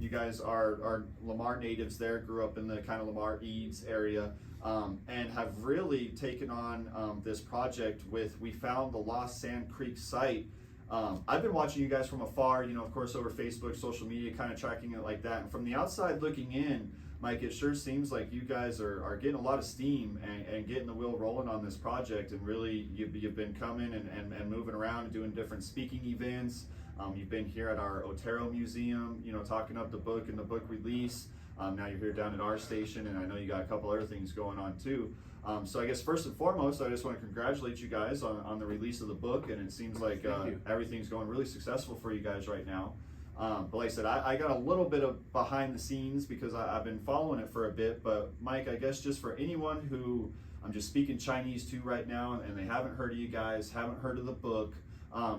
You guys are Lamar natives there, grew up in the kind of Lamar Eads area, and have really taken on this project with, we found the Lost Sand Creek site. I've been watching you guys from afar, of course, over Facebook, social media, kind of tracking it like that. And from the outside looking in, Mike, it sure seems like you guys are getting a lot of steam and getting the wheel rolling on this project. And really, you've been coming and moving around and doing different speaking events. You've been here at our Otero Museum, talking up the book and the book release. Now you're here down at our station, and I know you got a couple other things going on too. So I guess first and foremost, I just want to congratulate you guys on the release of the book, and it seems like everything's going really successful for you guys right now. But like I said, I got a little bit of behind the scenes because I've been following it for a bit. But Mike, I guess just for anyone who I'm just speaking Chinese to right now, and they haven't heard of you guys, haven't heard of the book,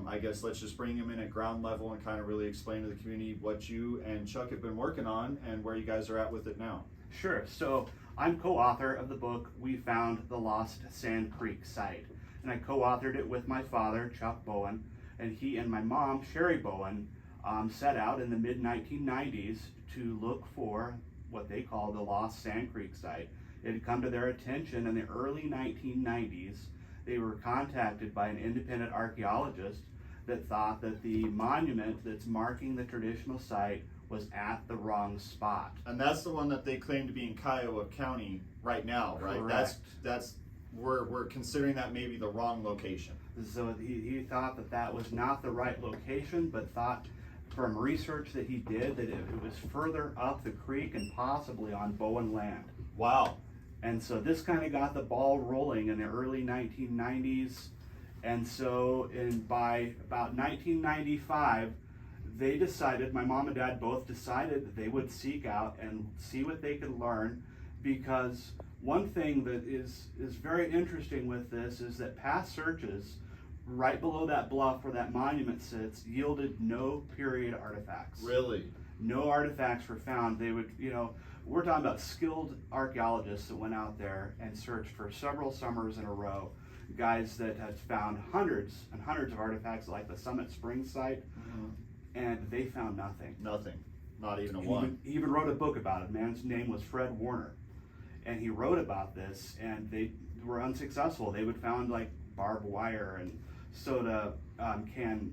I guess let's just bring them in at ground level and kind of really explain to the community what you and Chuck have been working on and where you guys are at with it now. Sure. So I'm co-author of the book, We Found the Lost Sand Creek Site. And I co-authored it with my father, Chuck Bowen, and he and my mom, Sheri Bowen, set out in the mid-1990s to look for what they call the Lost Sand Creek Site. It had come to their attention in the early 1990s. They were contacted by an independent archaeologist that thought that the monument that's marking the traditional site was at the wrong spot. And that's the one that they claim to be in Kiowa County right now, right? Correct. That's we're considering that maybe the wrong location. So he thought that was not the right location, but thought from research that he did that it was further up the creek and possibly on Bowen land. Wow. And so this kind of got the ball rolling in the early 1990s. And so by about 1995, they decided, my mom and dad both decided that they would seek out and see what they could learn, because one thing that is very interesting with this is that past searches right below that bluff where that monument sits yielded no period artifacts. Really? No artifacts were found. They would, we're talking about skilled archaeologists that went out there and searched for several summers in a row. Guys that had found hundreds and hundreds of artifacts like the Summit Springs site, and they found nothing. Nothing. Not even a one. He even wrote a book about it. Man's name was Fred Warner. And he wrote about this, and they were unsuccessful. They would found like barbed wire and soda can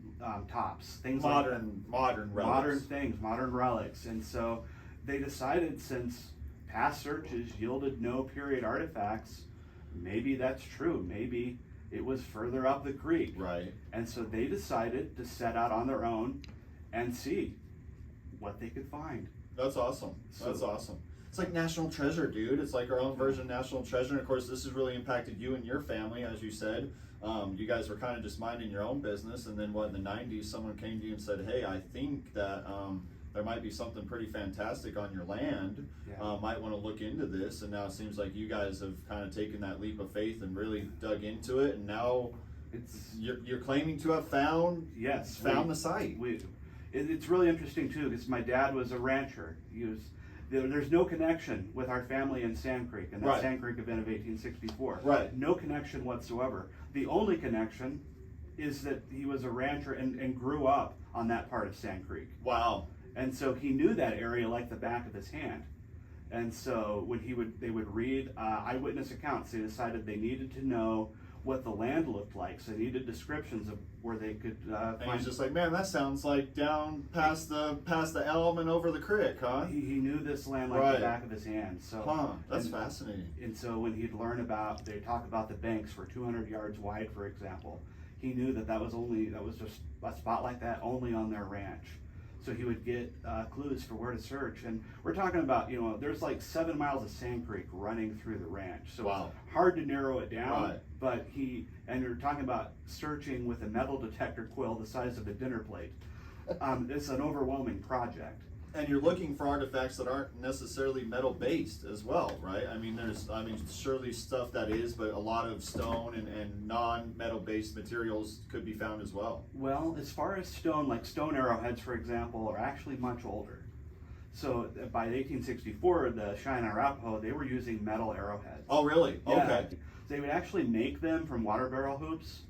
tops, things like that. Modern relics. Modern things, modern relics. And so they decided, since past searches yielded no period artifacts, maybe that's true. Maybe it was further up the creek. Right. And so they decided to set out on their own and see what they could find. That's awesome. That's awesome. It's like National Treasure, dude. It's like our own version of National Treasure. And of course, this has really impacted you and your family, as you said. You guys were kind of just minding your own business, and then in the 90s, someone came to you and said, hey, I think that there might be something pretty fantastic on your land. Yeah. Might want to look into this. And now it seems like you guys have kind of taken that leap of faith and really dug into it. And now you're claiming to have found the site. It's really interesting too, because my dad was a rancher. There's no connection with our family in Sand Creek and that Sand Creek event of 1864. Right. No connection whatsoever. The only connection is that he was a rancher and grew up on that part of Sand Creek. Wow. And so he knew that area like the back of his hand. And so when they would read eyewitness accounts, they decided they needed to know what the land looked like. So they needed descriptions of where they could and find. he's just like, man, that sounds like down past the elm and over the creek, huh? He knew this land like the back of his hand. So that's fascinating. And so when he'd learn about, they talk about the banks were 200 yards wide, for example. He knew that was just a spot like that only on their ranch. So he would get clues for where to search. And we're talking about, there's like 7 miles of Sand Creek running through the ranch. So it's hard to narrow it down. But and you're talking about searching with a metal detector quill the size of a dinner plate. It's an overwhelming project. And you're looking for artifacts that aren't necessarily metal based as well, right? I mean, surely stuff that is, but a lot of stone and non-metal based materials could be found as well. Well, as far as stone, like stone arrowheads, for example, are actually much older. So by 1864, the Cheyenne Arapaho, they were using metal arrowheads. Oh, really? Yeah. Okay. They would actually make them from water barrel hoops,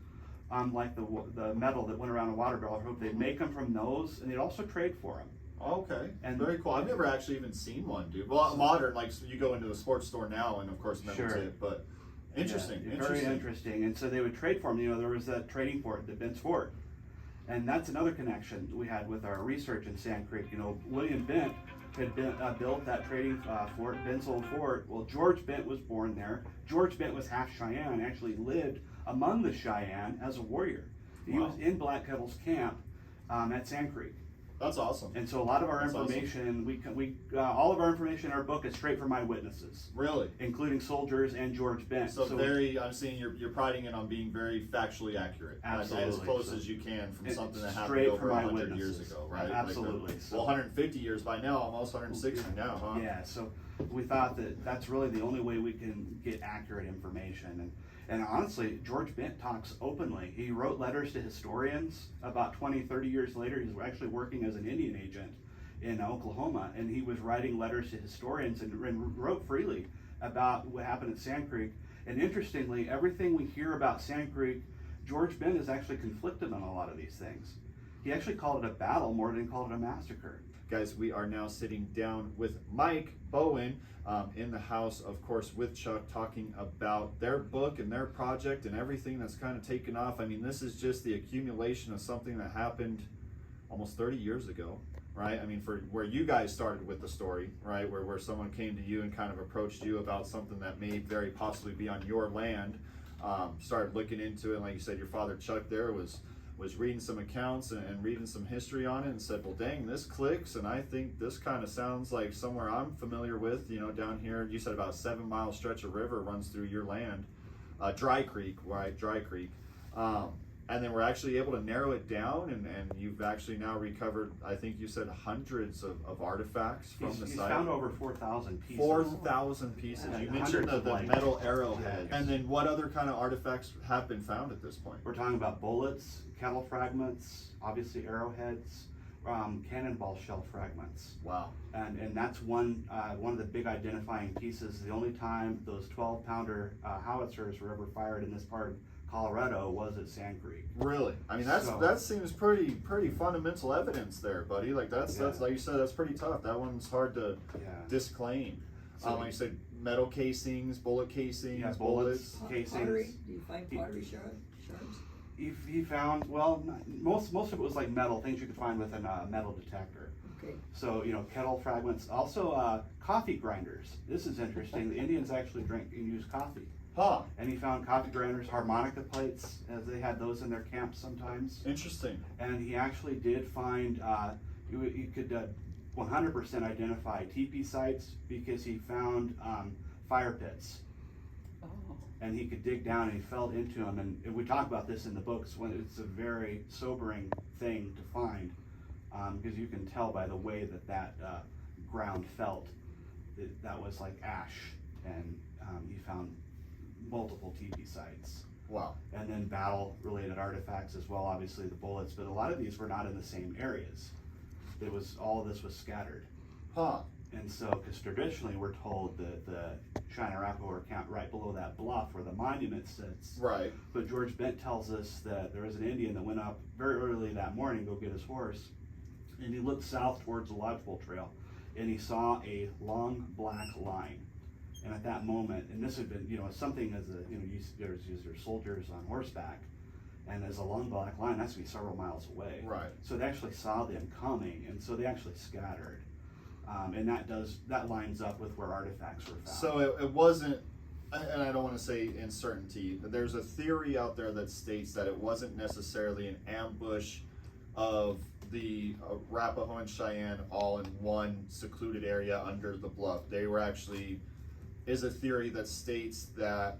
like the metal that went around a water barrel hoop. They'd make them from those, and they'd also trade for them. Okay, And- very cool. I've never actually even seen one, dude. Well, modern, like so you go into a sports store now, and of course metal Sure. tip, but interesting, Yeah, interesting. very interesting. And so they would trade for them. You know, there was that trading fort, the Bent's Fort. And that's another connection we had with our research in Sand Creek. You know, William Bent had built that trading fort, Bent's Old Fort. Well, George Bent was born there. George Bent was half Cheyenne, actually lived among the Cheyenne as a warrior. He Wow. was in Black Kettle's camp at Sand Creek. That's awesome. And so a lot of our That's information, all of our information in our book is straight from eyewitnesses, Really? including soldiers and George Bent. So very, I'm seeing you're priding it on being very factually accurate. Absolutely. As close So as you can from it's something that happened straight over from 100 years eyewitnesses. ago, right? Absolutely. Well, 150 years by now, almost 160 now, huh? Yeah, so we thought that that's really the only way we can get accurate information. And honestly, George Bent talks openly. He wrote letters to historians about 20, 30 years later. He's actually working as an Indian agent in Oklahoma, and he was writing letters to historians and wrote freely about what happened at Sand Creek. And interestingly, everything we hear about Sand Creek, George Bent is actually conflicted on a lot of these things. He actually called it a battle more than he called it a massacre. Guys, we are now sitting down with Mike Bowen in the house, of course, with Chuck, talking about their book and their project and everything that's kind of taken off. I mean, this is just the accumulation of something that happened almost 30 years ago, right? I mean, for where you guys started with the story, right? Where someone came to you and kind of approached you about something that may very possibly be on your land, started looking into it. And like you said, your father Chuck there was reading some accounts and reading some history on it and said, well, dang, this clicks. And I think this kind of sounds like somewhere I'm familiar with, you know, down here. You said about a 7-mile stretch of river runs through your land, Dry Creek, right? Dry Creek. And then we're actually able to narrow it down, and you've actually now recovered, I think you said, hundreds of artifacts from the He's site. found over 4,000 pieces. 4,000 pieces. Yeah, You mentioned hundreds the of metal arrowhead. Yeah. And then what other kind of artifacts have been found at this point? We're talking about bullets, kettle fragments, obviously arrowheads, cannonball shell fragments. Wow. And that's one of the big identifying pieces. The only time those 12-pounder howitzers were ever fired in this part of Colorado was at Sand Creek. Really? I mean, that seems pretty fundamental evidence there, buddy. Like that's like you said, that's pretty tough. That one's hard to disclaim. So like you said, metal casings, bullet casings, bullets. casings. Pottery? Do you find pottery shards? He found, well, most of it was like metal, things you could find with a metal detector. Okay. So, you know, kettle fragments. Also, coffee grinders. This is interesting. The Indians actually drink and use coffee. Huh. And he found coffee grinders, harmonica plates, as they had those in their camps sometimes. Interesting. And he actually did find, you could 100% identify teepee sites because he found fire pits. Oh. And he could dig down and he fell into them. And we talk about this in the books when it's a very sobering thing to find because you can tell by the way that ground felt that was like ash. And he found multiple teepee sites. Wow. And then battle related artifacts as well, obviously the bullets, but a lot of these were not in the same areas. All of this was scattered. Huh. And so, because traditionally we're told that the Cheyenne Arapaho are camped right below that bluff where the monument sits. Right. But George Bent tells us that there was an Indian that went up very early that morning to go get his horse, and he looked south towards the lodgepole trail, and he saw a long black line. And at that moment, and this had been, you know, something as a, you know, your soldiers on horseback, and as a long black line, that's gonna be several miles away. Right. So they actually saw them coming, and so they actually scattered. And that lines up with where artifacts were found. So it wasn't, and I don't want to say uncertainty, but there's a theory out there that states that it wasn't necessarily an ambush of the Arapaho and Cheyenne all in one secluded area under the bluff. They were actually, is a theory that states that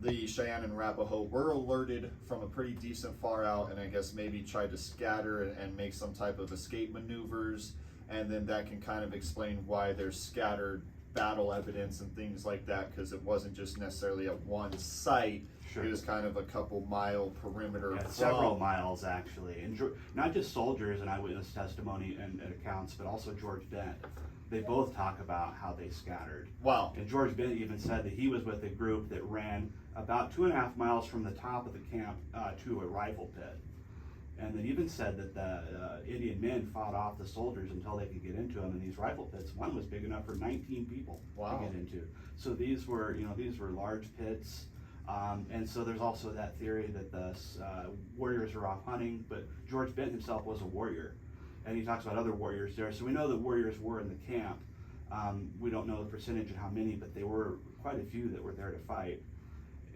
the Cheyenne and Arapaho were alerted from a pretty decent far out, and I guess maybe tried to scatter and make some type of escape maneuvers, and then that can kind of explain why there's scattered battle evidence and things like that, because it wasn't just necessarily at one site. Sure. It was kind of a couple mile perimeter. Yeah, from- several miles actually, and not just soldiers and eyewitness testimony and accounts, but also George Bent. They both talk about how they scattered. Wow. And George Bent even said that he was with a group that ran about 2.5 miles from the top of the camp to a rifle pit. And they even said that the Indian men fought off the soldiers until they could get into them. And these rifle pits, one was big enough for 19 people Wow. to get into. So these were large pits. And so there's also that theory that the warriors were off hunting, but George Benton himself was a warrior. And he talks about other warriors there. So we know that warriors were in the camp. We don't know the percentage of how many, but they were quite a few that were there to fight.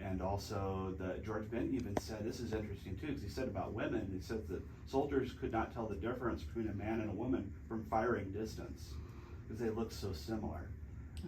And also, George Benton even said, this is interesting too, because he said about women, he said that soldiers could not tell the difference between a man and a woman from firing distance, because they look so similar.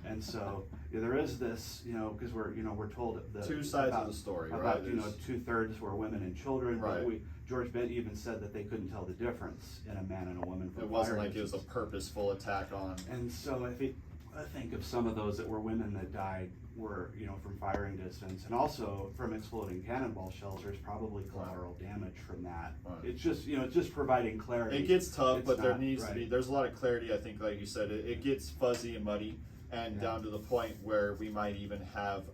And so there is this, because we're told the Two sides of the story, right? About 2/3 were women and children. Right. But George Benton even said that they couldn't tell the difference in a man and a woman from It wasn't firing like it was a distance. purposeful attack on. And so I think of some of those that were women that died were, from firing distance, and also from exploding cannonball shells. There's probably collateral damage from that. Right. It's just providing clarity. It gets tough, It's but there not- needs to be, right. there's a lot of clarity, I think, like you said, it gets fuzzy and muddy, and Yeah. down to the point where we might even have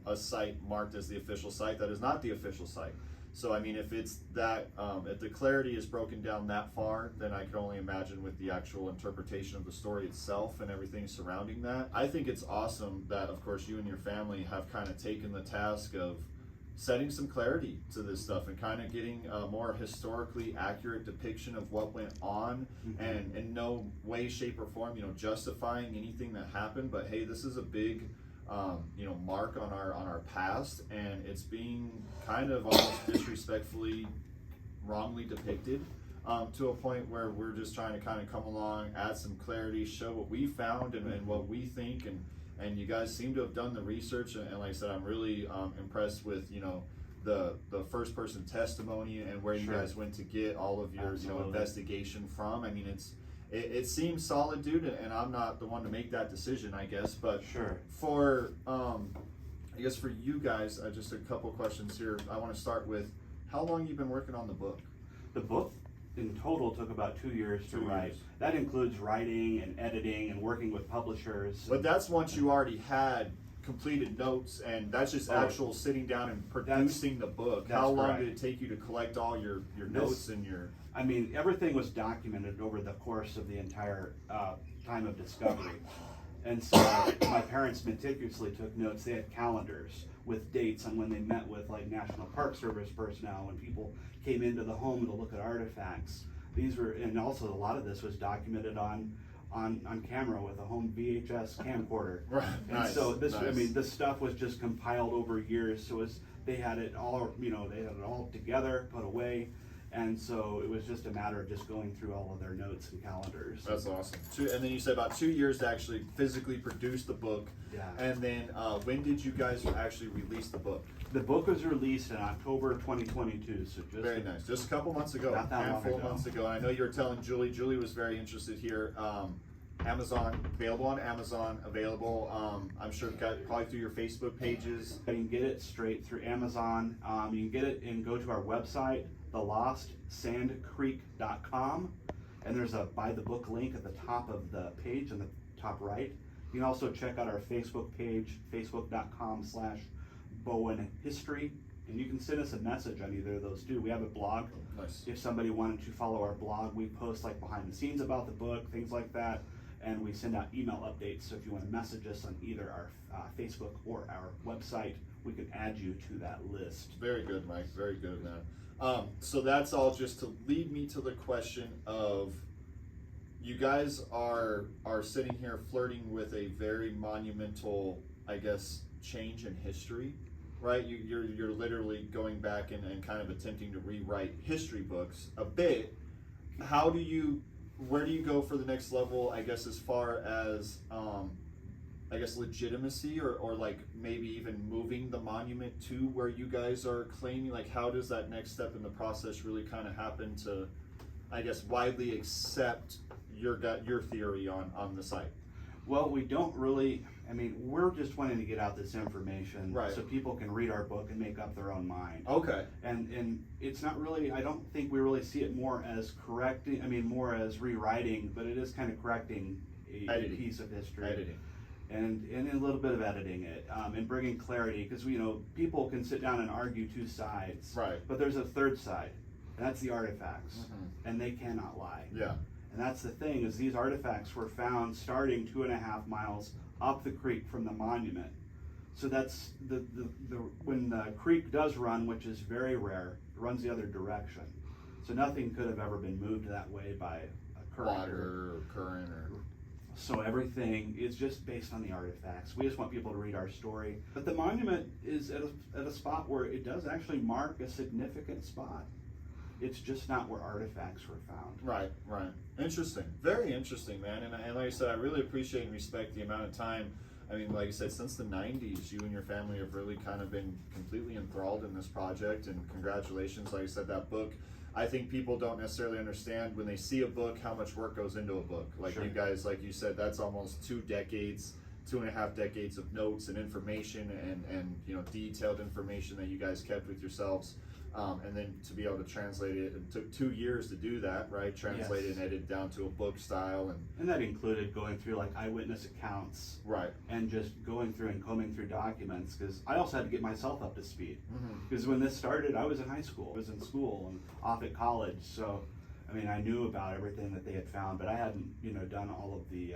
a site marked as the official site that is not the official site. So I mean, if it's that, if the clarity is broken down that far, then I can only imagine with the actual interpretation of the story itself and everything surrounding that. I think it's awesome that, of course, you and your family have kind of taken the task of setting some clarity to this stuff and kind of getting a more historically accurate depiction of what went on, Mhm. and in no way, shape, or form, justifying anything that happened. But hey, this is a big mark on our past, and it's being kind of almost disrespectfully wrongly depicted, to a point where we're just trying to kind of come along, add some clarity, show what we found and what we think, and you guys seem to have done the research, and like I said, I'm really impressed with the first person testimony and where you Sure. guys went to get all of your Absolutely. investigation from. I mean, it seems solid, dude, and I'm not the one to make that decision, I guess, but Sure. for I guess for you guys, just a couple questions here. I want to start with how long you've been working on the book. The book in total took about 2 years to 2 write. years. That includes writing and editing and working with publishers. But that's once you already had completed notes, and that's just actual sitting down and producing the book. that's How long correct. did it take you to collect all your notes and your? I mean, everything was documented over the course of the entire time of discovery. And so my parents meticulously took notes. They had calendars with dates on when they met with like National Park Service personnel, when people came into the home to look at artifacts. And also a lot of this was documented on camera with a home VHS camcorder. Right. And Nice, so nice. this stuff was just compiled over years. So they had it all, they had it all together, put away. And so it was just a matter of just going through all of their notes and calendars. That's awesome. And then you said about 2 years to actually physically produce the book. Yeah. And then when did you guys actually release the book? The book was released in October 2022, so just Very nice. Just a couple months ago, Not that long handful of ago. months ago. And I know you were telling Julie. Julie was very interested here. Amazon, available on Amazon, available, I'm sure probably through your Facebook pages. You can get it straight through Amazon. You can get it and go to our website, thelostsandcreek.com, and there's a buy the book link at the top of the page on the top right. You can also check out our Facebook page, facebook.com/Bowen History, and you can send us a message on either of those too. We have a blog. Nice. If somebody wanted to follow our blog, we post like behind the scenes about the book, things like that, and we send out email updates. So if you want to message us on either our Facebook or our website, we can add you to that list. Very good, Mike. Very good, man. So that's all just to lead me to the question of, you guys are sitting here flirting with a very monumental, I guess, change in history, right? You're literally going back and kind of attempting to rewrite history books a bit. Where do you go for the next level, I guess, as far as I guess legitimacy, or like maybe even moving the monument to where you guys are claiming? Like, how does that next step in the process really kind of happen to, I guess, widely accept your theory on the site? Well, we don't really, we're just wanting to get out this information Right. so people can read our book and make up their own mind. Okay. And it's not really, I don't think we really see it more as correcting, more as rewriting, but it is kind of correcting a Editing. piece of history. Editing. And a little bit of editing it, and bringing clarity, because people can sit down and argue two sides, Right. but there's a third side, That's the artifacts, and they cannot lie. Yeah. And that's the thing, is these artifacts were found starting 2.5 miles up the creek from the monument. So that's the when the creek does run, which is very rare, it runs the other direction. So nothing could have ever been moved that way by a current. Water or current or. So everything is just based on the artifacts. We just want people to read our story. But the monument is at a spot where it does actually mark a significant spot. It's just not where artifacts were found. Right, right. Interesting. Very interesting, man. And like I said, I really appreciate and respect the amount of time. I mean, like I said, since the 90s, you and your family have really kind of been completely enthralled in this project, and congratulations. Like I said, that book, I think people don't necessarily understand when they see a book how much work goes into a book. Like Sure. you guys, like you said, that's almost 2 decades, 2.5 decades of notes and information and detailed information that you guys kept with yourselves. And then to be able to translate it, it took 2 years to do that, right? Translate it and edit it down to a book style. And that included going through like eyewitness accounts. Right. And just going through and combing through documents, because I also had to get myself up to speed. Mm-hmm. Because when this started, I was in high school. I was in school and off at college. So, I mean, I knew about everything that they had found, but I hadn't, done all of the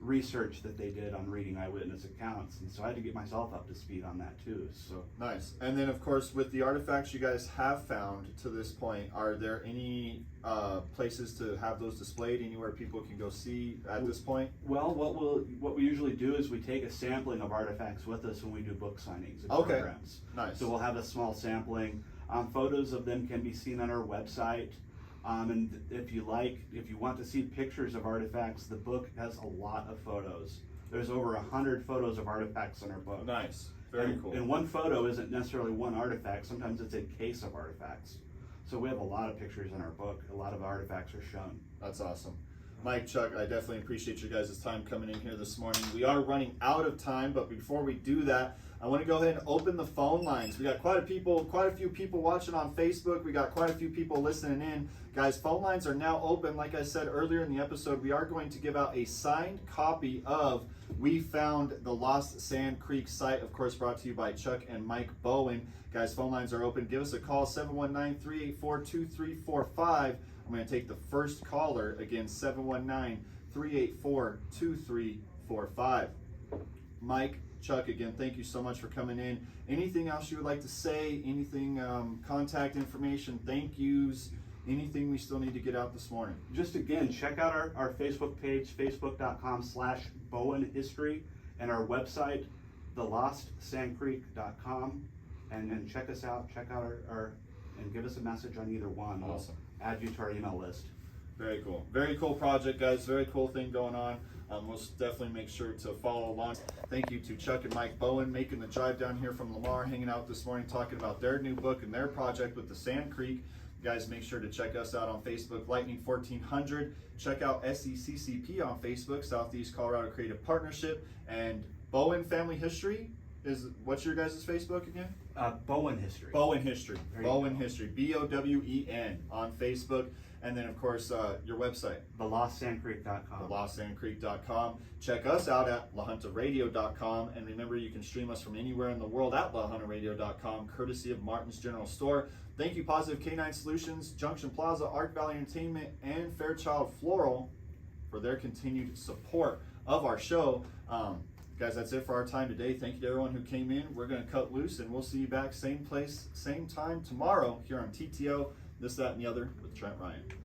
research that they did on reading eyewitness accounts, and so I had to get myself up to speed on that too. So Nice. And then, of course, with the artifacts you guys have found to this point, are there any places to have those displayed? Anywhere people can go see at this point? well, what we usually do is we take a sampling of artifacts with us when we do book signings and Okay. programs. Nice. So we'll have a small sampling. Photos of them can be seen on our website. And if you want to see pictures of artifacts, the book has a lot of photos. There's over 100 photos of artifacts in our book. Nice. Very cool. And one photo isn't necessarily one artifact. Sometimes it's a case of artifacts. So we have a lot of pictures in our book. A lot of artifacts are shown. That's awesome. Mike, Chuck, I definitely appreciate your guys' time coming in here this morning. We are running out of time, but before we do that, I want to go ahead and open the phone lines. We got quite a few people watching on Facebook. We got quite a few people listening in. Guys, phone lines are now open. Like I said earlier in the episode, we are going to give out a signed copy of We Found the Lost Sand Creek Site, of course, brought to you by Chuck and Mike Bowen. Guys, phone lines are open. Give us a call, 719-384-2345. I'm going to take the first caller, again, 719-384-2345. Mike, Chuck, again, thank you so much for coming in. Anything else you would like to say? Anything, contact information, thank yous, anything we still need to get out this morning? Just again, check out our Facebook page, facebook.com/Bowen History, and our website, thelostsandcreek.com, and check us out. Check out our and give us a message on either one. Awesome. We'll add you to our email list. Very cool. Very cool project, guys. Very cool thing going on. We'll definitely make sure to follow along. Thank you to Chuck and Mike Bowen making the drive down here from Lamar, hanging out this morning, talking about their new book and their project with the Sand Creek. Guys, make sure to check us out on Facebook, Lightning 1400. Check out SECCP on Facebook, Southeast Colorado Creative Partnership. And Bowen Family History what's your guys' Facebook again? Bowen History. Bowen History. There you Bowen go. History. BOWEN on Facebook. And then, of course, your website, thelostsandcreek.com. thelostsandcreek.com. Check us out at lahuntaradio.com. And remember, you can stream us from anywhere in the world at lahuntaradio.com, courtesy of Martin's General Store. Thank you, Positive Canine Solutions, Junction Plaza, Arc Valley Entertainment, and Fairchild Floral for their continued support of our show. Guys, that's it for our time today. Thank you to everyone who came in. We're going to cut loose, and we'll see you back same place, same time tomorrow here on TTO, This, That, and the Other with Trent Ryan.